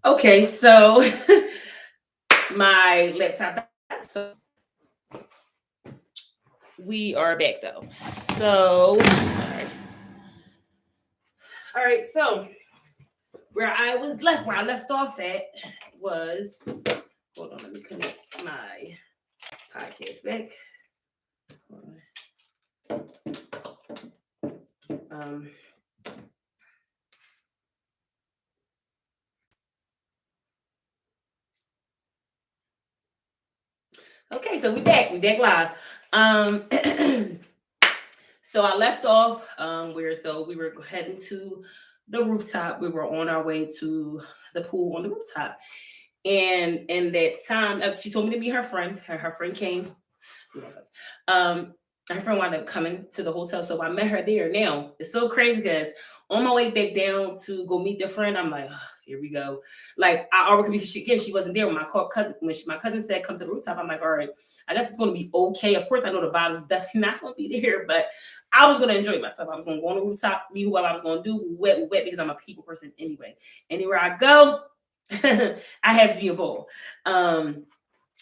Okay, so my laptop died, so we are back though. So, all right, so where I left off at was, hold on, let me connect my podcast back. Um, okay, so we back live. Um, so I left off where though we were heading to the rooftop. We were on our way to the pool on the rooftop, and in that time, she told me to meet her friend. Her friend came. Um, her friend wound up coming to the hotel, so I met her there. Now it's so crazy because on my way back down to go meet the friend, I'm like, "Ugh, here we go." Like I already because she wasn't there when my cousin said come to the rooftop. I'm like, all right, I guess it's gonna be okay. Of course, I know the vibe is definitely not gonna be there, but I was gonna enjoy myself. I was gonna go on the rooftop, meet whoever I was gonna do, wet because I'm a people person anyway. Anywhere I go, I have to be a bull.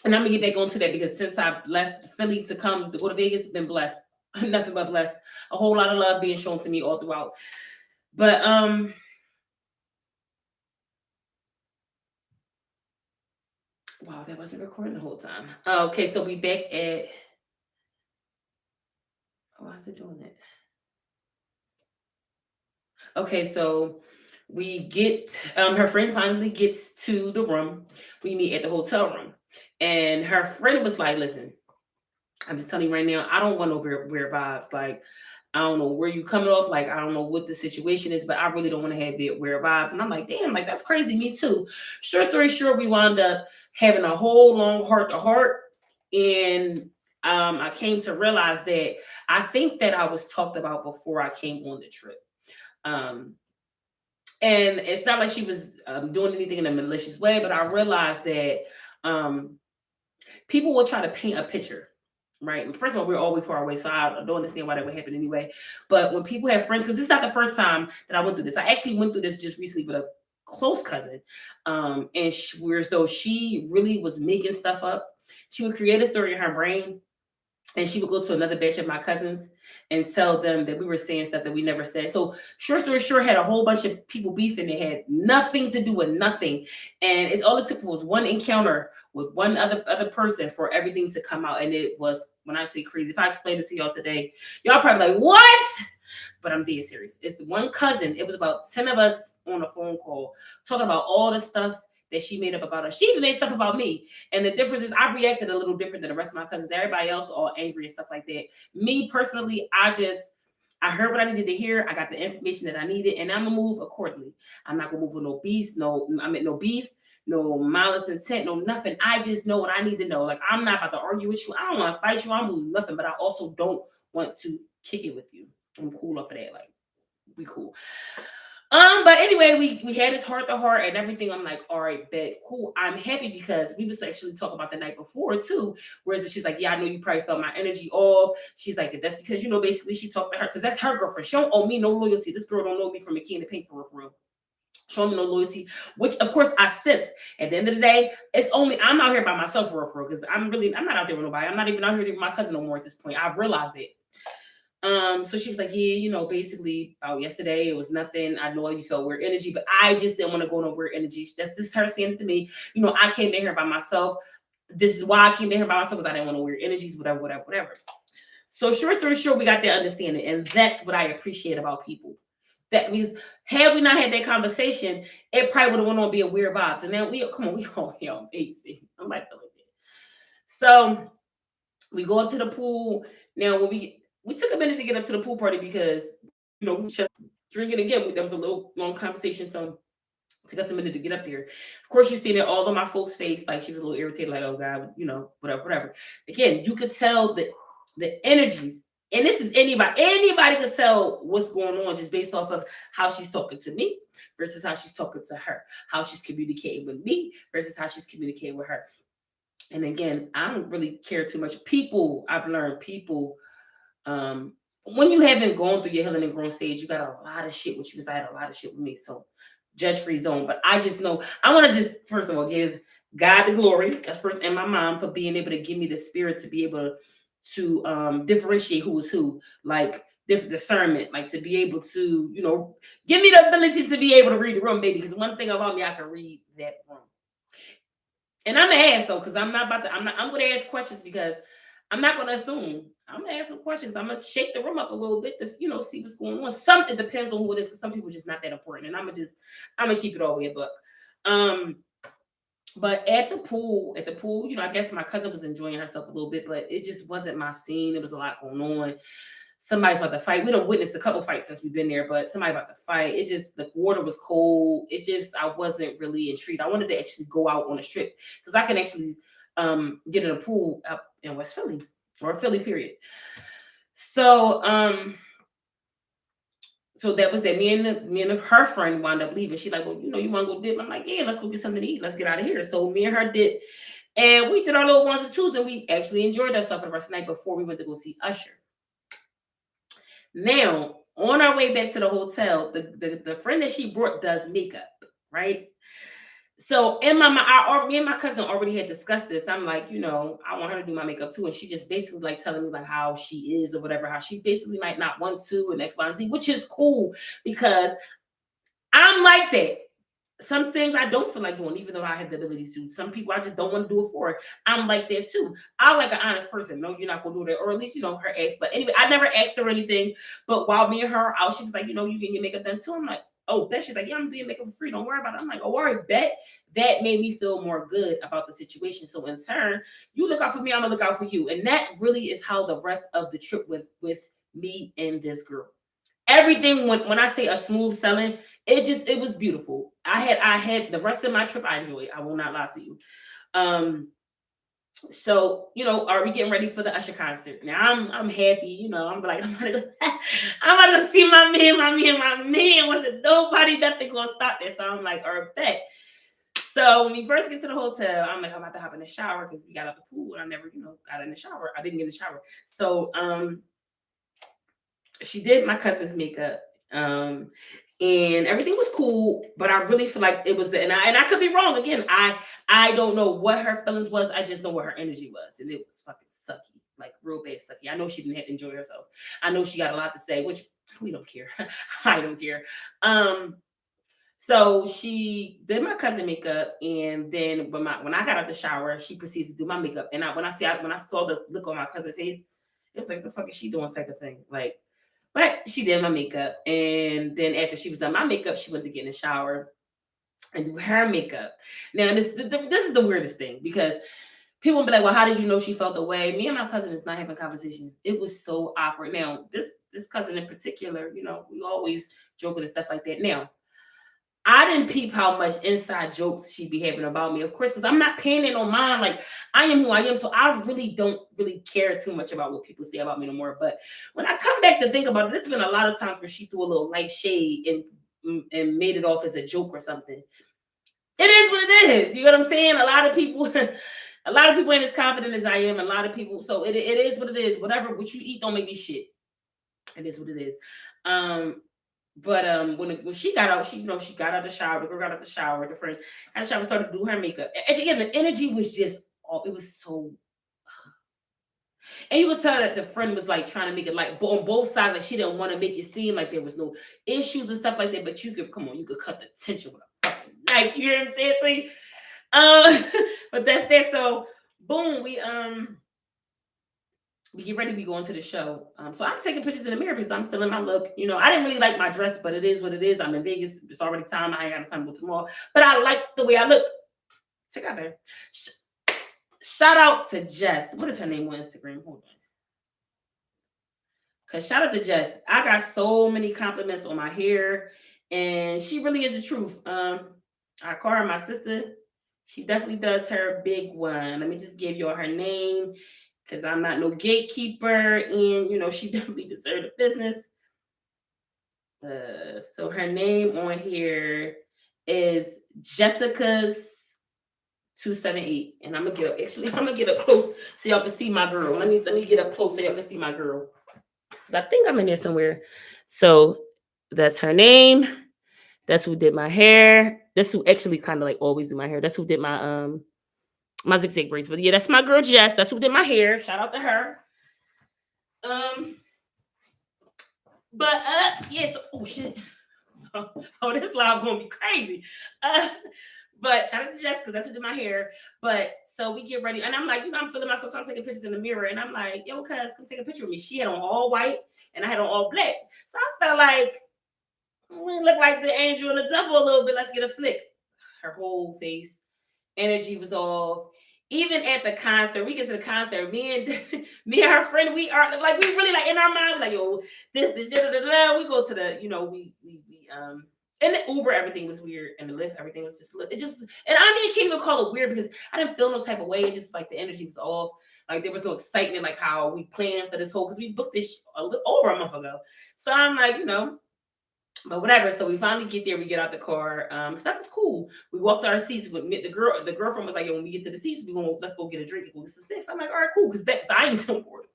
And I'm gonna get back onto that because since I left Philly to come to go to Vegas, been blessed. Nothing but blessed. A whole lot of love being shown to me all throughout. But wow, that wasn't recording the whole time. Okay, so we back at, why is it doing that? Okay, so we get her friend finally gets to the room. We meet at the hotel room. And her friend was like, listen, I'm just telling you right now, I don't want no weird vibes. Like, I don't know where you coming off. Like, I don't know what the situation is, but I really don't want to have the weird vibes. And I'm like, damn, like that's crazy. Me too. Short story short, we wound up having a whole long heart to heart, and I came to realize that I think that I was talked about before I came on the trip. Um, and it's not like she was doing anything in a malicious way, but I realized that um, people will try to paint a picture, right? First of all, we're all way far away, so I don't understand why that would happen anyway. But when people have friends, because this is not the first time that I went through this. I actually went through this just recently with a close cousin, and whereas though she really was making stuff up, she would create a story in her brain and she would go to another batch of my cousins and tell them that we were saying stuff that we never said. So short story short, had a whole bunch of people beefing. It had nothing to do with nothing, and it's all it took was one encounter with one other person for everything to come out. And it was, when I say crazy, if I explain this to y'all today, y'all probably like what? But I'm dead serious. It's the one cousin. It was about 10 of us on a phone call talking about all the stuff that she made up about us. She even made stuff about me. And the difference is I reacted a little different than the rest of my cousins. Everybody else all angry and stuff like that. Me personally, I heard what I needed to hear. I got the information that I needed, and I'm gonna move accordingly. I'm not gonna move with no beef, no beef, no malice intent, no nothing. I just know what I need to know. Like I'm not about to argue with you. I don't want to fight you. I'm doing nothing, but I also don't want to kick it with you. I'm cool off of that. Like we cool. But anyway, we had this heart to heart and everything. I'm like, all right, bet, cool. I'm happy because we was actually talking about the night before too. Whereas she's like, yeah, I know you probably felt my energy off. She's like, that's because basically she talked to her because that's her girlfriend. She don't owe me no loyalty. This girl don't know me from a can of paint for real. Show me no loyalty, which of course I sense. At the end of the day, it's only I'm out here by myself for real, because I'm not out there with nobody. I'm not even out here with my cousin no more at this point. I've realized it. So she was like, yeah, basically about yesterday, it was nothing. I know you felt weird energy, but I just didn't want to go no weird energy. That's this her saying it to me. I came in here by myself. This is why I came in here by myself, because I didn't want no weird energies, whatever. So short story short, we got that understanding. And that's what I appreciate about people. That means had we not had that conversation, it probably would have went on being weird vibes. And now we all here on base. I'm like that. So we go up to the pool. Now when we took a minute to get up to the pool party because we just drinking again. There was a little long conversation, so it took us a minute to get up there. Of course, you seen it all on my folks' face, like she was a little irritated, like, oh God, whatever. Again, you could tell the energies, and this is anybody could tell what's going on just based off of how she's talking to me versus how she's talking to her, how she's communicating with me versus how she's communicating with her. And again, I don't really care too much. I've learned people when you haven't gone through your healing and growing stage, you got a lot of shit with you. Because I had a lot of shit with me. So judge free zone. But I just know I want to just first of all give God the glory. That's first, and my mom for being able to give me the spirit to be able to differentiate who is who, like different discernment, like to be able to, give me the ability to be able to read the room, baby. Because one thing about me, I can read that room. And I'm gonna ask though, because I'm gonna ask questions because I'm not gonna assume. I'm gonna ask some questions. I'm gonna shake the room up a little bit to, see what's going on. Something depends on who it is, because some people just not that important. And I'm gonna keep it all the way a buck. But at the pool, I guess my cousin was enjoying herself a little bit, but it just wasn't my scene. There was a lot going on. Somebody's about to fight. We don't witness a couple fights since we've been there, but somebody about to fight. It just, the water was cold. I wasn't really intrigued. I wanted to actually go out on a strip because I can actually get in a pool up in West Philly or Philly, period. So that was that. Me and her friend wound up leaving. She's like, well, you want to go dip? I'm like, yeah, let's go get something to eat. Let's get out of here. So me and her did, and we did our little ones and twos, and we actually enjoyed ourselves for the rest of the night before we went to go see Usher. Now, on our way back to the hotel, the friend that she brought does makeup, right? So in my mind, me and my cousin already had discussed this. I'm like, I want her to do my makeup too. And she just basically like telling me like how she is or whatever, how she basically might not want to and X, Y, and Z, which is cool because I'm like that. Some things I don't feel like doing, even though I have the ability to. Some people I just don't want to do it for. I'm like that too. I like an honest person. No, you're not gonna do that, or at least her ask. But anyway, I never asked her anything. But while me and her are out, she was like, you can get makeup done too. I'm like, oh, bet. She's like, yeah, I'm doing makeup for free. Don't worry about it. I'm like, oh, all right, bet. That made me feel more good about the situation. So in turn, you look out for me, I'm gonna look out for you, and that really is how the rest of the trip went with me and this girl. Everything when I say a smooth selling, it was beautiful. I had the rest of my trip I enjoyed. I will not lie to you. So are we getting ready for the Usher concert? Now I'm happy. I'm like I'm about to see my man. Wasn't nobody nothing gonna stop this. So I'm like, all right, bet. So when we first get to the hotel, I'm like, I'm about to hop in the shower because we got out the pool and I never, got in the shower. I didn't get in the shower. So she did my cousin's makeup. And everything was cool, but I really feel like it was, and I could be wrong. Again, I don't know what her feelings was. I just know what her energy was, and it was fucking sucky, like real bad sucky. I know she didn't have to enjoy herself. I know she got a lot to say, which we don't care. I don't care. So she did my cousin makeup, and then when I got out the shower, she proceeds to do my makeup. And when I saw the look on my cousin's face, it was like, the fuck is she doing type of thing, like. But she did my makeup, and then after she was done my makeup, she went to get in the shower and do her makeup. Now, this is the weirdest thing because people will be like, "Well, how did you know she felt the way?" Me and my cousin is not having a conversation. It was so awkward. Now, this cousin in particular, we always joking and stuff like that. Now, I didn't peep how much inside jokes she be having about me, of course, because I'm not paying it on mine. Like, I am who I am, so I really don't care too much about what people say about me no more. But when I come back to think about it, there's been a lot of times where she threw a little light shade and made it off as a joke or something. It is what it is. You know what I'm saying? A lot of people ain't as confident as I am. A lot of people, so it is what it is. Whatever what you eat don't make me shit. It is what it is. But when she got out, she got out the shower. The girl got out the shower. The friend got out the shower, started to do her makeup. And again, the energy was just, it was so. And you would tell that the friend was like trying to make it like on both sides, like she didn't want to make it seem like there was no issues and stuff like that. But you could cut the tension with a fucking knife. You know what I'm saying? So, but that's that. So boom, we get ready to be going to the show. So I'm taking pictures in the mirror because I'm feeling my look. I didn't really like my dress, but it is what it is. I'm in Vegas. It's already time. I ain't got time to go tomorrow. But I like the way I look. Check out there. Shout out to Jess. What is her name on Instagram? Hold on. Because shout out to Jess. I got so many compliments on my hair. And she really is the truth. I call her my sister. She definitely does her big one. Let me just give y'all her name. Because I'm not no gatekeeper, and she definitely deserves the business. So her name on here is Jessica's 278, and I'm gonna get up close so y'all can see my girl. Let me get up close so y'all can see my girl. because I think I'm in there somewhere. So that's her name. That's who did my hair. That's who actually kind of like always do my hair. That's who did my zigzag braids. But yeah, that's my girl Jess. That's who did my hair. Shout out to her. Um, but yes. Oh shit. Oh, this live gonna be crazy. Uh, but shout out to Jess because that's who did my hair. But so we get ready, and I'm like, I'm feeling myself. So I'm taking pictures in the mirror, and I'm like, yo, cuz, come take a picture of me. She had on all white, and I had on all black. So I felt like we look like the angel and the devil a little bit. Let's get a flick. Her whole face, energy was off. Even at the concert, we get to the concert. Me and me and her friend, we are like we really like in our mind, like yo, this is da da da. We go to the, we in the Uber, everything was weird, and the Lyft, everything was just it just. And I mean, I can't even call it weird because I didn't feel no type of way. It just like the energy was off. Like there was no excitement, like how we planned for this whole because we booked this over a month ago. So I'm like, but whatever. So we finally get there. We get out the car. Stuff is cool. We walked to our seats. The girlfriend was like, "Yo, when we get to the seats, let's go get a drink and go get some snacks." I'm like, "All right, cool." Because so I ain't on board.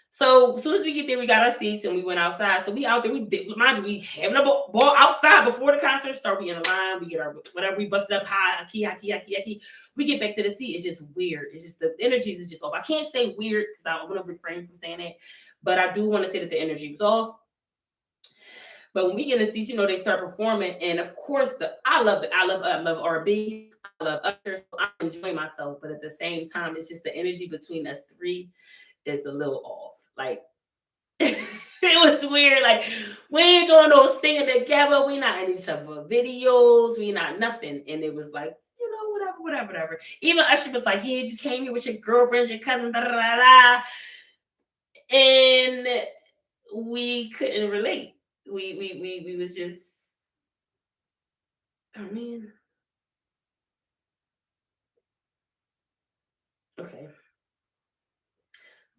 So as soon as we get there, we got our seats and we went outside. So we out there. We did, mind you, we having a ball outside before the concert started. We in a line. We get our whatever. We busted up high. Key. We get back to the seat. It's just weird. It's just the energies is just off. I can't say weird because I want to refrain from saying that, but I do want to say that the energy was off. But when we get in the seats, they start performing, and of course, I love R&B, I love Usher, so I'm enjoying myself. But at the same time, it's just the energy between us three is a little off. Like it was weird. Like we ain't doing no singing together. We not in each other videos. We not nothing. And it was like whatever. Even Usher was like, "Yeah, you came here with your girlfriends, your cousins, da da da da," and we couldn't relate. We was just, oh man. Okay.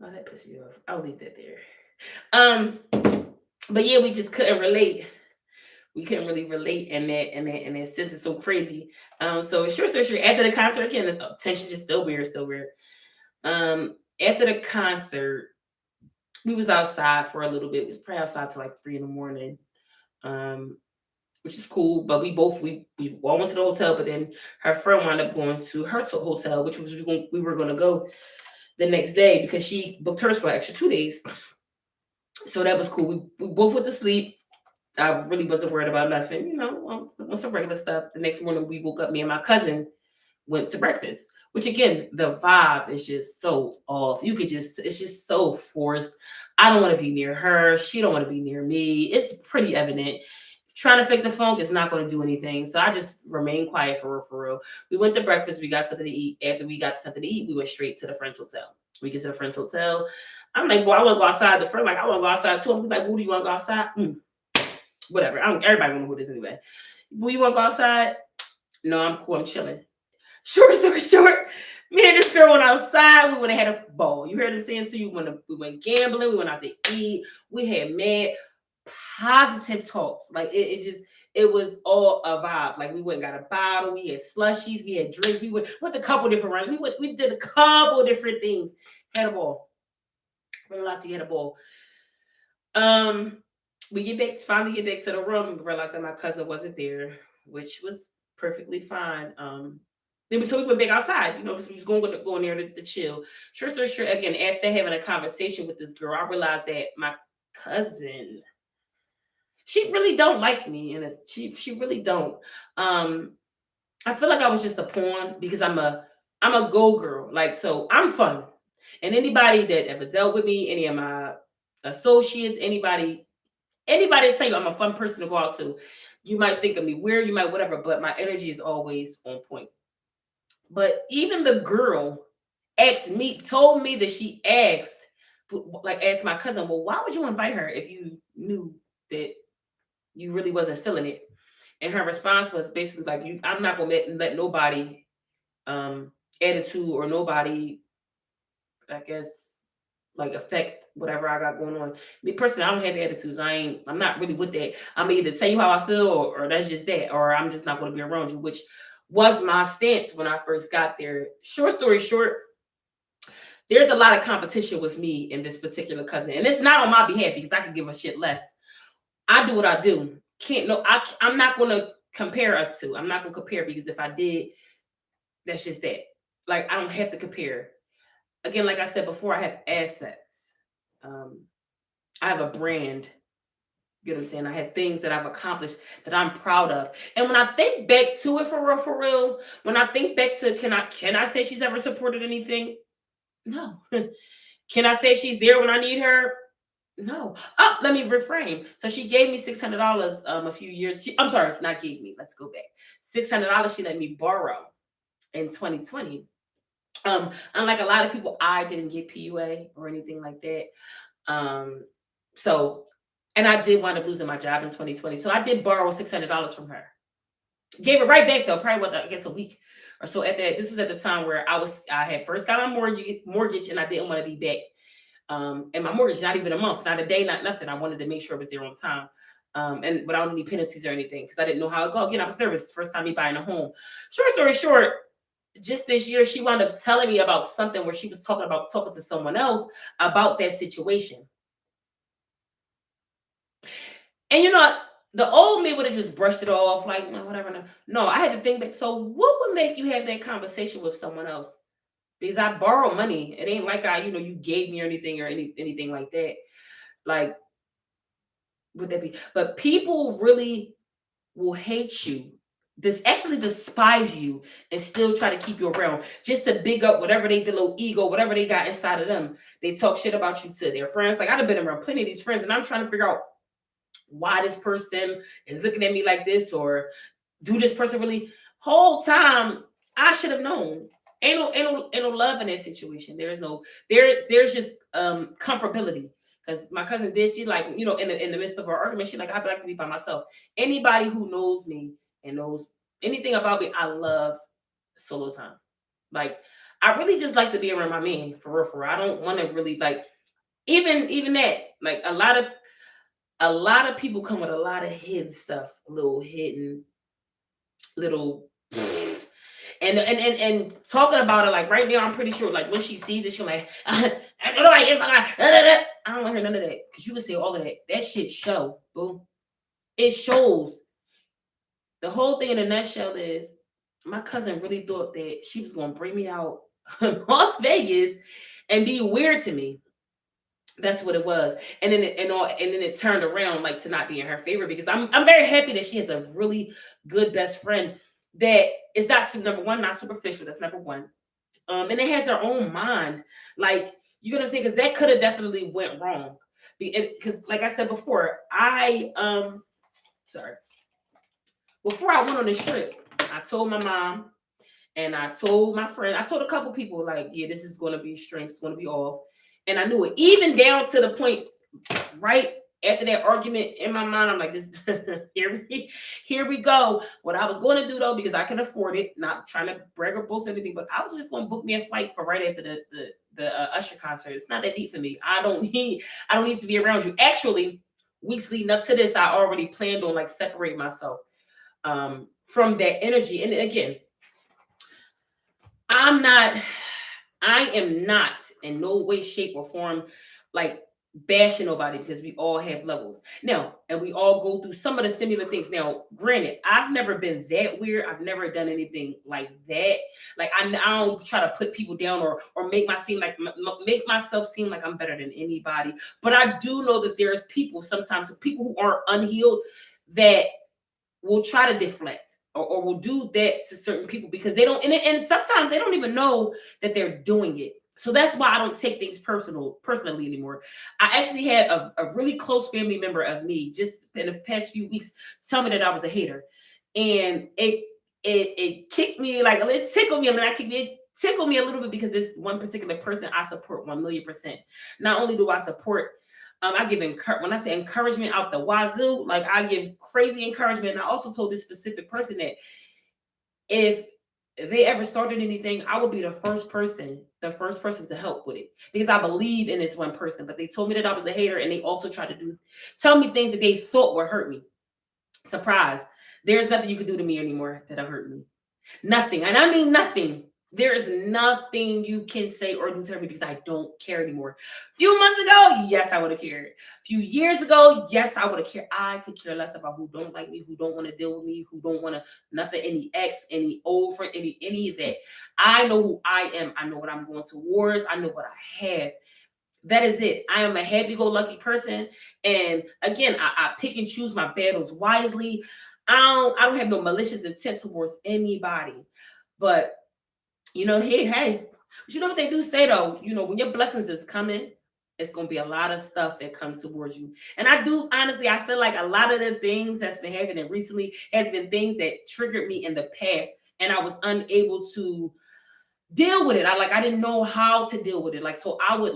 Oh, that pissed me off. I'll leave that there. Um, but yeah, we just couldn't relate. We couldn't really relate, and that sense is so crazy. So sure, after the concert again, the tension just still weird, still weird. After the concert, we was outside for a little bit. We was probably outside till like 3 in the morning. Um, which is cool. But we all went to the hotel, but then her friend wound up going to her hotel, which was we were going to go the next day because she booked hers for an extra 2 days. So that was cool. We both went to sleep. I really wasn't worried about nothing, on some regular stuff. The next morning we woke up. Me and my cousin went to breakfast, which again, the vibe is just so off. It's just so forced. I don't want to be near her. She don't want to be near me. It's pretty evident. Trying to fake the funk is not going to do anything. So I just remained quiet for real, for real. We went to breakfast. We got something to eat. After we got something to eat, we went straight to the friend's hotel. We get to the friend's hotel. I'm like, boy, I want to go outside. The friend like, I want to go outside too. I'm like, who do you want to go outside? Whatever. Everybody want to know who it is anyway. Well, you want to go outside? No, I'm cool. I'm chilling. Short story short, me and this girl went outside. We went and had a ball. You heard him saying to you, we went gambling. We went out to eat. We had mad positive talks. Like it was all a vibe. Like we went and got a bottle. We had slushies. We had drinks. We went a couple different rounds. We did a couple different things. Had a ball. We're allowed to get a ball. We finally get back to the room, realized that my cousin wasn't there, which was perfectly fine. So we went back outside, because we was going there to chill. Short story short, again, after having a conversation with this girl, I realized that my cousin, she really don't like me, and she really don't. I feel like I was just a pawn because I'm a go girl, like so I'm fun, and anybody that ever dealt with me, any of my associates, anybody tell you I'm a fun person to go out to. You might think of me weird, you might whatever, but my energy is always on point. But even the girl told me that she asked my cousin, well, why would you invite her if you knew that you really wasn't feeling it? And her response was basically like, I'm not gonna let nobody attitude or nobody, I guess, like affect whatever I got going on. Me personally, I don't have attitudes. I'm not really with that. I'm either tell you how I feel or that's just that, or I'm just not going to be around you, which was my stance when I first got there. Short story short, there's a lot of competition with me and this particular cousin, and it's not on my behalf because I could give a shit less. I do what I do. Can't no, I'm not gonna compare us two. I'm not gonna compare because if I did, that's just that. Like I don't have to compare. Again, like I said before, I have assets. Um, I have a brand. You know what I'm saying? I have things that I've accomplished that I'm proud of. And when I think back to it for real, when I think back to can I say she's ever supported anything? No. Can I say she's there when I need her? No. Oh, let me reframe. So she gave me $600 a few years. I'm sorry, not gave me. Let's go back. $600 she let me borrow in 2020. Unlike a lot of people, I didn't get PUA or anything like that. Um, so and I did wind up losing my job in 2020. So I did borrow $600 from her. Gave it right back though, probably what I guess a week or so at that. This was at the time where I had first got my mortgage and I didn't want to be back. And my mortgage not even a month, not a day, not nothing. I wanted to make sure it was there on time. And without any penalties or anything, because I didn't know how it go. Again, I was nervous. First time me buying a home. Short story short, just this year she wound up telling me about something where she was talking to someone else about that situation. And the old me would have just brushed it off, like, no, whatever. No. No, I had to think back. So what would make you have that conversation with someone else? Because I borrow money. It ain't like you gave me or anything anything like that. Like, would that be? But people really will hate you. This actually despise you and still try to keep you around just to big up whatever the little ego, whatever they got inside of them. They talk shit about you to their friends. Like I've been around plenty of these friends, and I'm trying to figure out why this person is looking at me like this, or do this person really? Whole time I should have known. Ain't no love in that situation. There's just comfortability. Because my cousin did, she like, in the midst of our argument, she like, I'd like to be by myself. Anybody who knows me and knows anything about me, I love solo time. Like I really just like to be around my man for real, for real. I don't want to really like even that. Like a lot of people come with a lot of hidden stuff, a little hidden, little and talking about it like right now, I'm pretty sure like when she sees it, she'll like, I don't know, I don't want to hear none of that because you can say all of that. That shit show, boo. It shows. The whole thing in a nutshell is my cousin really thought that she was gonna bring me out Las Vegas and be weird to me. That's what it was, and then it turned around like to not be in her favor because I'm very happy that she has a really good best friend that is not number one, not superficial. That's number one, and it has her own mind. Like you know what I'm saying? Because that could have definitely went wrong. Because like I said before, sorry, before I went on this trip, I told my mom and I told my friend, I told a couple people like, yeah, this is going to be strange, it's going to be off, and I knew it even down to the point right after that argument in my mind, I'm like, this here we go. What I was going to do though, because I can afford it, not trying to brag or boast or anything, but I was just going to book me a flight for right after the Usher concert. It's not that deep for me. I don't need to be around you. Actually, weeks leading up to this, I already planned on like separate myself from that energy. And again, I'm not, I am not in no way, shape, or form like bashing nobody because we all have levels. Now, and we all go through some of the similar things. Now, granted, I've never been that weird. I've never done anything like that. Like I don't try to put people down or make myself seem like I'm better than anybody. But I do know that there's sometimes people who are unhealed that will try to deflect or will do that to certain people because they don't, and sometimes they don't even know that they're doing it. So that's why I don't take things personally anymore. I actually had a really close family member of me just in the past few weeks tell me that I was a hater, and it kicked me, like it tickled me. I mean, it tickled me a little bit because this one particular person I support 1,000,000%. Not only do I support, I give when I say encouragement out the wazoo, like I give crazy encouragement. And I also told this specific person that if they ever started anything, I would be the first person to help with it because I believe in this one person. But they told me that I was a hater, and they also tried to tell me things that they thought would hurt me. Surprise! There's nothing you can do to me anymore that'll hurt me. Nothing, and I mean nothing. There is nothing you can say or do to me because I don't care anymore. A few months ago, yes, I would have cared. A few years ago, yes, I would have cared. I could care less about who don't like me, who don't want to deal with me, who don't want to nothing, any ex, any old friend, any of that. I know who I am. I know what I'm going towards. I know what I have. That is it. I am a happy-go-lucky person, and again, I pick and choose my battles wisely. I don't have no malicious intent towards anybody, but hey, but you know what they do say though? When your blessings is coming, it's gonna be a lot of stuff that comes towards you. And I do honestly, I feel like a lot of the things that's been happening recently has been things that triggered me in the past, and I was unable to deal with it. I didn't know how to deal with it. Like so, I would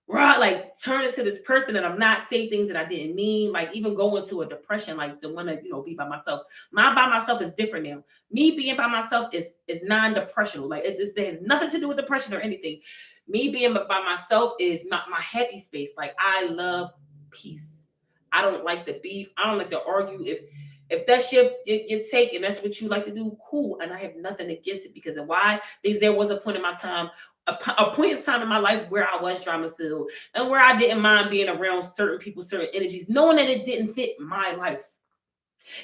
right, like turn into this person and I'm not say things that I didn't mean, like even go into a depression, like the one that be by myself. My by myself is different now. Me being by myself is non-depressional. Like it has nothing to do with depression or anything. Me being by myself is not my happy space. Like I love peace. I don't like the beef. I don't like to argue. If that shit your take and that's what you like to do, cool. And I have nothing against it because of why? Because there was a point in my time a point in time in my life where I was drama filled and where I didn't mind being around certain people, certain energies, knowing that it didn't fit my life.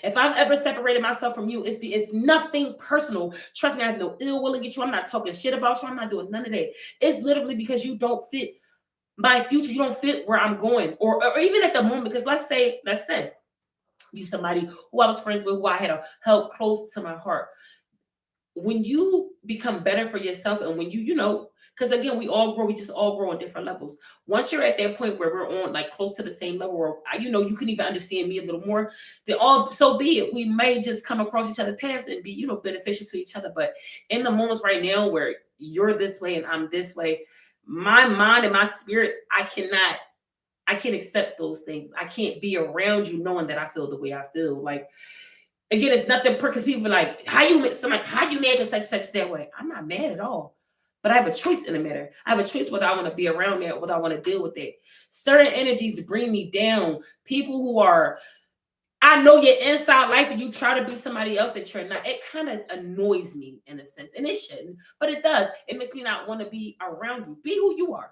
If I've ever separated myself from you, it's nothing personal. Trust me, I have no ill will against you. I'm not talking shit about you. I'm not doing none of that. It's literally because you don't fit my future. You don't fit where I'm going, or even at the moment. Because let's say you somebody who I was friends with, who I had a held close to my heart. When you become better for yourself and when because again we all grow, we just all grow on different levels. Once you're at that point where we're on like close to the same level, or you can even understand me a little more, then all so be it. We may just come across each other's paths and be beneficial to each other. But in the moments right now where you're this way and I'm this way, my mind and my spirit, I can't accept those things. I can't be around you knowing that I feel the way I feel. Like again, it's nothing because people be like, how you mad at such that way? I'm not mad at all. But I have a choice in the matter. I have a choice whether I want to be around that, whether I want to deal with it. Certain energies bring me down. People who are, I know your inside life and you try to be somebody else that you're not. It kind of annoys me in a sense. And it shouldn't, but it does. It makes me not want to be around you. Be who you are.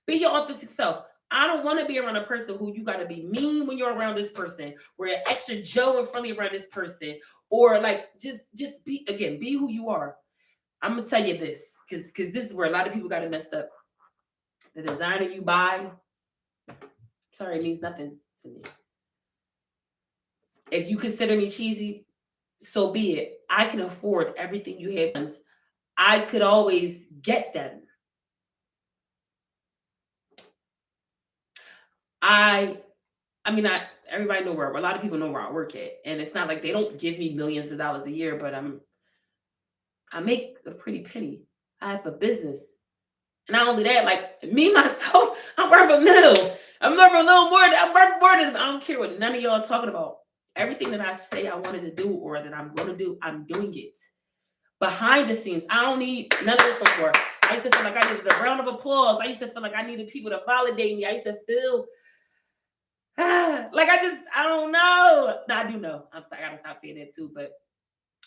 Be your authentic self. I don't want to be around a person who you got to be mean when you're around this person, or an extra Joe and friendly around this person, or like just be who you are. I'm gonna tell you this because this is where a lot of people got it messed up. The designer you buy, sorry, it means nothing to me. If you consider me cheesy, so be it. I can afford everything you have. I could always get them. I I mean, everybody know where a lot of people know where I work at, and it's not like they don't give me millions of dollars a year, but I make a pretty penny. I have a business, and not only that, like me myself, I'm worth a mill. I'm worth a little more. I'm worth more than I don't care what none of y'all are talking about. Everything that I say I wanted to do or that I'm going to do, I'm doing it. Behind the scenes, I don't need none of this no more. I used to feel like I needed a round of applause. I used to feel like I needed people to validate me. I used to feel like I don't know. No, I do know. I gotta stop saying that too. But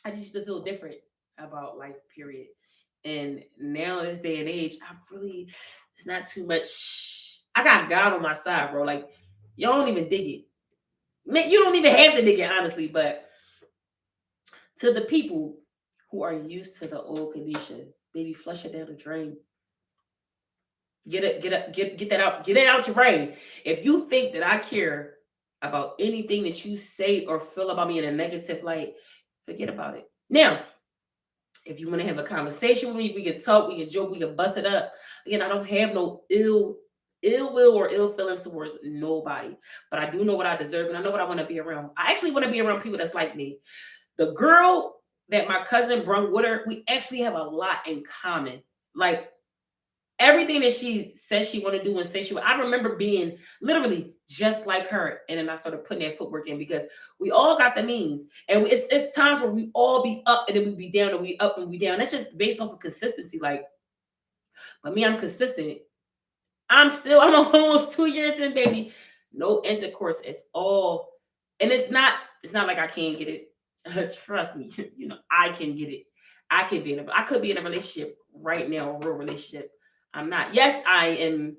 I just used to feel different about life, period. And now this day and age, it's not too much. I got God on my side, bro. Like y'all don't even dig it. Man, you don't even have to dig it, honestly. But to the people who are used to the old condition, baby, flush it down the drain. Get that out. Get it out your brain. If you think that I care about anything that you say or feel about me in a negative light, forget about it. Now, if you want to have a conversation with me, we can talk, we can joke, we can bust it up. Again, I don't have no ill will or ill feelings towards nobody, but I do know what I deserve and I know what I want to be around. I actually want to be around people that's like me. The girl that my cousin brung with her, we actually have a lot in common. Like everything that she says she want to do and say I remember being literally just like her, and then I started putting that footwork in because we all got the means, and it's times where we all be up and then we be down, and we up and we down. That's just based off of consistency. Like, but me, I'm consistent. I'm almost 2 years in, baby. No intercourse. It's all, and it's not like I can't get it. Trust me, I can get it. I could be in a relationship right now, a real relationship. I'm not. Yes, I'm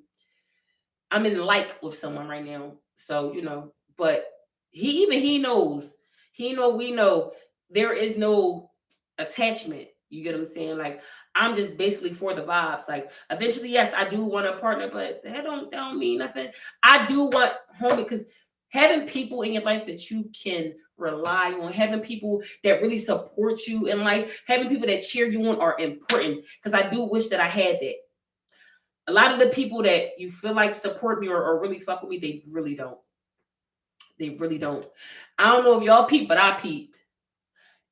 in like with someone right now. So, but he knows. We know there is no attachment. You get what I'm saying? Like, I'm just basically for the vibes. Like, eventually, yes, I do want a partner, but that don't mean nothing. I do want homie, because having people in your life that you can rely on, having people that really support you in life, having people that cheer you on are important. Because I do wish that I had that. A lot of the people that you feel like support me or really fuck with me, they really don't. They really don't. I don't know if y'all peep, but I peep.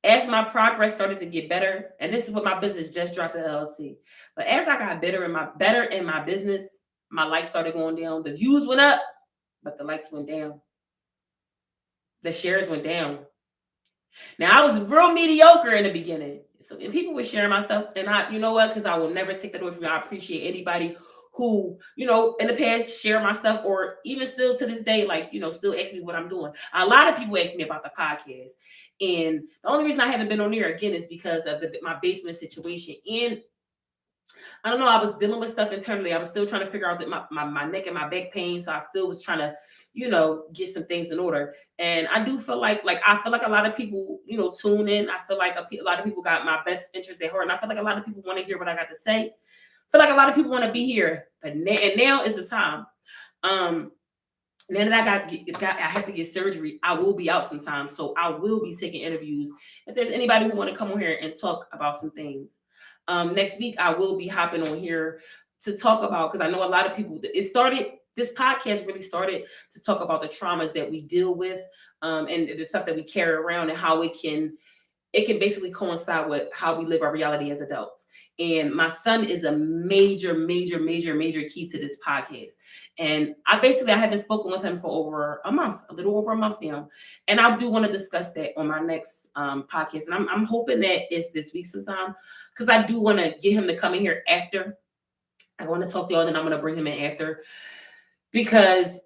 As my progress started to get better, and this is what my business just dropped the LLC. But as I got better in my business, my likes started going down. The views went up, but the likes went down. The shares went down. Now I was real mediocre in the beginning. So if people were sharing my stuff, and you know what? Because I will never take that away from you. I appreciate anybody who, in the past share my stuff, or even still to this day, like, still ask me what I'm doing. A lot of people ask me about the podcast. And the only reason I haven't been on there again is because of my basement situation. And I don't know, I was dealing with stuff internally. I was still trying to figure out that my neck and my back pain. So I still was trying to, get some things in order. And I do feel like I feel like a lot of people, tune in. I feel like a lot of people got my best interest at heart. And I feel like a lot of people want to hear what I got to say. I feel like a lot of people want to be here. But now is the time. Now that I have to get surgery, I will be out sometimes. So I will be taking interviews. If there's anybody who want to come on here and talk about some things. Next week, I will be hopping on here to talk about, because I know a lot of people, this podcast really started to talk about the traumas that we deal with, and the stuff that we carry around, and how it can basically coincide with how we live our reality as adults. And my son is a major, major, major, major key to this podcast. And I haven't spoken with him for over a month, a little over a month now. And I do want to discuss that on my next podcast. And I'm hoping that it's this week sometime, because I do want to get him to come in here after. I want to talk to y'all, and I'm going to bring him in after, because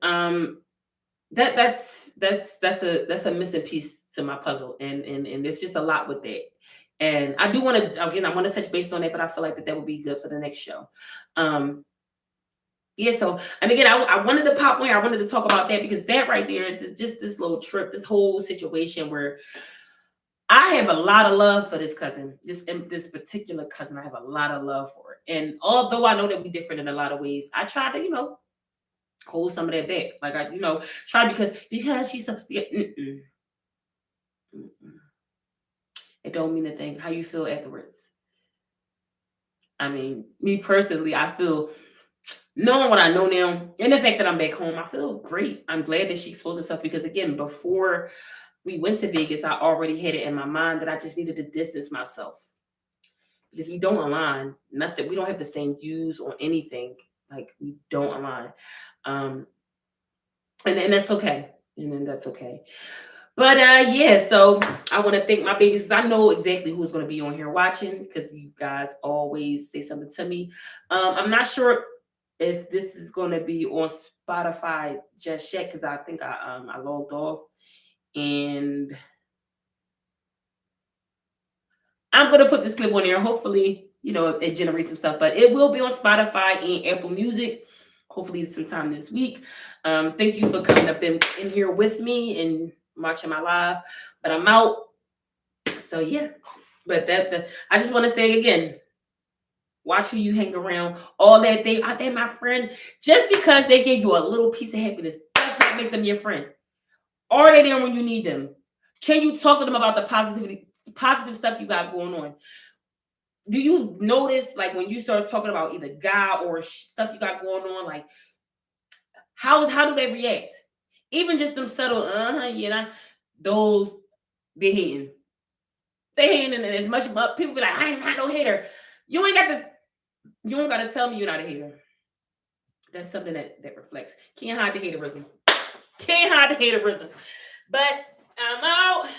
that's a missing piece to my puzzle, and there's just a lot with that. And I do want to, again, I want to touch base on that, but I feel like that would be good for the next show. Yeah, so, and again, I wanted to pop on here. I wanted to talk about that, because that right there, just this little trip, this whole situation where I have a lot of love for this cousin, this particular cousin. I have a lot of love for it. And although I know that we're different in a lot of ways, I try to, hold some of that back. Like, I, try, because she's so, yeah, it don't mean a thing. How you feel afterwards? I mean, me personally, I feel, knowing what I know now, and the fact that I'm back home, I feel great. I'm glad that she exposed herself, because again, before we went to Vegas, I already had it in my mind that I just needed to distance myself, because we don't align. Nothing. We don't have the same views on anything. Like, we don't align. And that's okay. And then that's okay. But yeah, so I want to thank my babies. I know exactly who's going to be on here watching, because you guys always say something to me. I'm not sure if this is going to be on Spotify just yet, because I think I logged off, and I'm going to put this clip on there. Hopefully, it generates some stuff, but it will be on Spotify and Apple Music, hopefully sometime this week. Thank you for coming up in here with me and watching my live, but I'm out. So yeah, but I just want to say again, watch who you hang around. All that they my friend, just because they gave you a little piece of happiness does not make them your friend. Are they there when you need them? Can you talk to them about the positive stuff you got going on? Do you notice, like, when you start talking about either God or stuff you got going on, like, how do they react? Even just them subtle, those, they hating. They hating, and as much, but people be like, I ain't not no hater. You ain't got to tell me you're not a hater. That's something that reflects. Can't hide the haterism. Can't hide the haterism. But I'm out.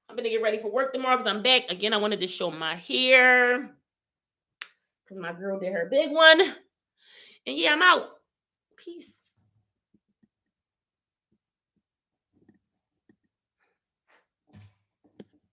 I'm gonna get ready for work tomorrow, because I'm back. Again, I wanted to show my hair, because my girl did her big one. And yeah, I'm out. Peace.